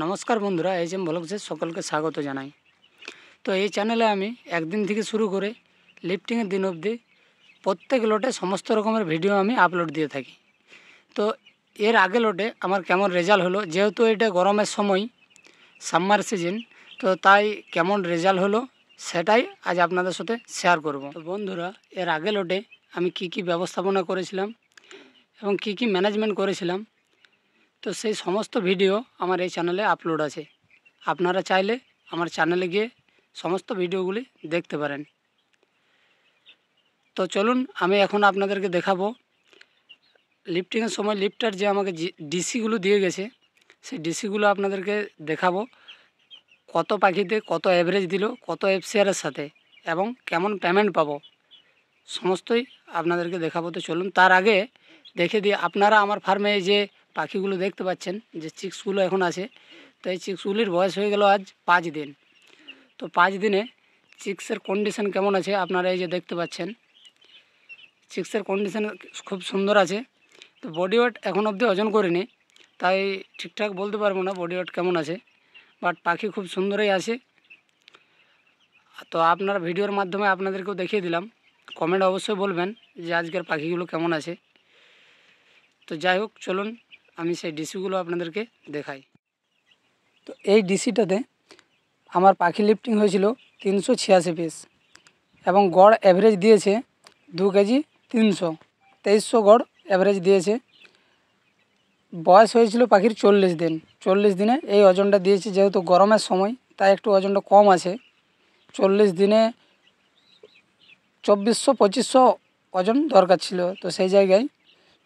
নমস্কার বন্ধুরা, এইচএম ব্লগসে সকলকে স্বাগত জানাই। তো এই চ্যানেলে আমি একদিন থেকে শুরু করে লিফটিংয়ের দিন অবধি প্রত্যেক লটে সমস্ত রকমের ভিডিও আমি আপলোড দিয়ে থাকি। তো এর আগে লটে আমার কেমন রেজাল্ট হলো, যেহেতু এটা গরমের সময়, সামার সিজন, তো তাই কেমন রেজাল্ট হলো সেটাই আজ আপনাদের সাথে শেয়ার করব। তো বন্ধুরা, এর আগে লটে আমি কি কি ব্যবস্থাপনা করেছিলাম এবং কি কি ম্যানেজমেন্ট করেছিলাম, তো সেই সমস্ত ভিডিও আমার এই চ্যানেলে আপলোড আছে। আপনারা চাইলে আমার চ্যানেলে গিয়ে সমস্ত ভিডিওগুলি দেখতে পারেন। তো চলুন, আমি এখন আপনাদেরকে দেখাবো লিফটিংয়ের সময় লিফটার যে আমাকে ডিসিগুলো দিয়ে গেছে, সেই ডিসিগুলো আপনাদেরকে দেখাবো। কত পাখিতে কত অ্যাভারেজ দিল, কত এফসিআরের সাথে, এবং কেমন পেমেন্ট পাবো, সমস্তই আপনাদেরকে দেখাবো। তো চলুন, তার আগে দেখে দিয়ে আপনারা আমার ফার্মে যে পাখিগুলো দেখতে পাচ্ছেন, যে চিক্সগুলো এখন আছে, তো এই চিক্সগুলির বয়স হয়ে গেল আজ 5 দিন। তো 5 দিনে চিক্সের কন্ডিশন কেমন আছে আপনারা এই যে দেখতে পাচ্ছেন। চিক্সের কন্ডিশন খুব সুন্দর আছে। তো বডি ওয়েট এখন অবধি ওজন করিনি, তাই ঠিকঠাক বলতে পারবো না বডি ওয়েট কেমন আছে, বাট পাখি খুব সুন্দরই আছে। তো আপনার ভিডিওর মাধ্যমে আপনাদেরকেও দেখিয়ে দিলাম। কমেন্ট অবশ্যই বলবেন যে আজকের পাখিগুলো কেমন আছে। তো যাই হোক, চলুন আমি সেই ডিসিগুলো আপনাদেরকে দেখাই। তো এই ডিসিটাতে আমার পাখি লিফটিং হয়েছিল 386 পিস, এবং গড় অ্যাভারেজ দিয়েছে 2 কেজি 300, 2300 গড় অ্যাভারেজ দিয়েছে। বয়স হয়েছিল পাখির 40 দিন। 40 দিনে এই ওজনটা দিয়েছি, যেহেতু গরমের সময় তাই একটু ওজনটা কম আছে। 40 দিনে 2400-2500 ওজন দরকার ছিল, তো সেই জায়গায়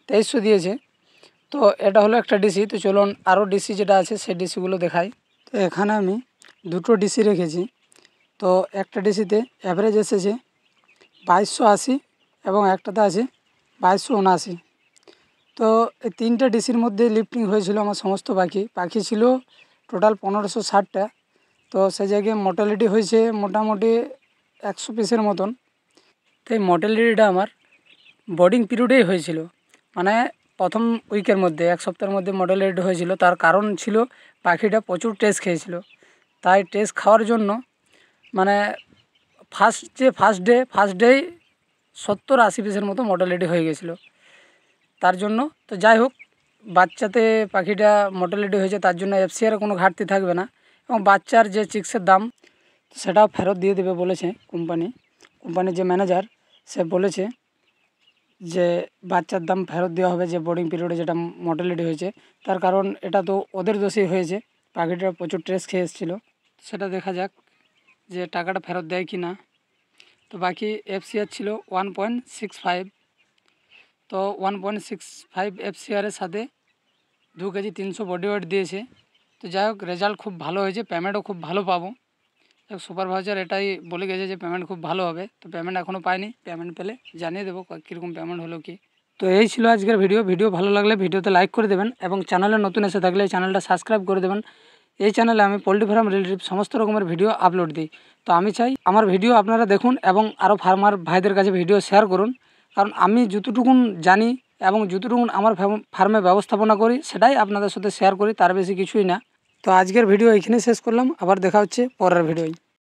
2300 দিয়েছে। তো এটা হলো একটা ডিসি। তো চলুন আরও ডিসি যেটা আছে সেই ডিসিগুলো দেখাই। তো এখানে আমি দুটো ডিসি রেখেছি। তো একটা ডিসিতে অ্যাভারেজ এসেছে 2280 এবং একটাতে আছে 2279। তো এই তিনটে ডিসির মধ্যে লিফটিং হয়েছিল আমার সমস্ত পাখি ছিল টোটাল 1560টা। তো সেই জায়গায় মর্টালিটি হয়েছে মোটামুটি 100 পিসের মতন। তো এই মর্টালিটিটা আমার বোর্ডিং পিরিয়ডেই হয়েছিল, মানে প্রথম উইকের মধ্যে, এক সপ্তাহের মধ্যে মর্টালিটি হয়েছিল। তার কারণ ছিল পাখিটা প্রচুর টেস্ট খেয়েছিল। তাই টেস্ট খাওয়ার জন্য মানে ফার্স্ট ডেই 70-80 পিসের মতো মর্টালিটি হয়ে গেছিলো। তার জন্য তো যাই হোক, বাচ্চাতে পাখিটা মর্টালিটি হয়েছে, তার জন্য এফসিআর কোনো ঘাটতি থাকবে না, এবং বাচ্চার যে চিক্সের দাম সেটাও ফেরত দিয়ে দেবে বলেছে কোম্পানির যে ম্যানেজার, সে বলেছে যে বাচ্চার দাম ফেরত দেওয়া হবে, যে বোর্ডিং পিরিয়ডে যেটা মর্টালিটি হয়েছে। তার কারণ এটা তো ওদের দোষেই হয়েছে, পাখিটা প্রচুর টেস্ট খেয়ে এসেছিলো। সেটা দেখা যাক যে টাকাটা ফেরত দেয় কি না। তো বাকি এফসিআর ছিল 1.65। তো 1.65 এফসিআরের সাথে 2 কেজি 300 বডি ওয়েট দিয়েছে। তো যাই হোক, রেজাল্ট খুব ভালো হয়েছে, পেমেন্টও খুব ভালো পাবো। সুপারভাইজার এটাই বলে গেছে যে পেমেন্ট খুব ভালো হবে। তো পেমেন্ট এখনও পাইনি, পেমেন্ট পেলে জানিয়ে দেবো কীরকম পেমেন্ট হলো কি। তো এই ছিল আজকের ভিডিও ভালো লাগলে ভিডিওতে লাইক করে দেবেন, এবং চ্যানেলে নতুন এসে থাকলে এই চ্যানেলটা সাবস্ক্রাইব করে দেবেন। এই চ্যানেলে আমি পোল্ট্রি ফার্ম রিলেটিভ সমস্ত রকমের ভিডিও আপলোড দিই। তো আমি চাই আমার ভিডিও আপনারা দেখুন এবং আরও ফার্মার ভাইদের কাছে ভিডিও শেয়ার করুন, কারণ আমি যতটুকুন জানি এবং যতটুকুন আমার ফার্মে ব্যবস্থাপনা করি সেটাই আপনাদের সাথে শেয়ার করি, তার বেশি কিছুই না। তো আজকের ভিডিও এইখানে শেষ করলাম, আবার দেখা হচ্ছে পরের ভিডিওয়।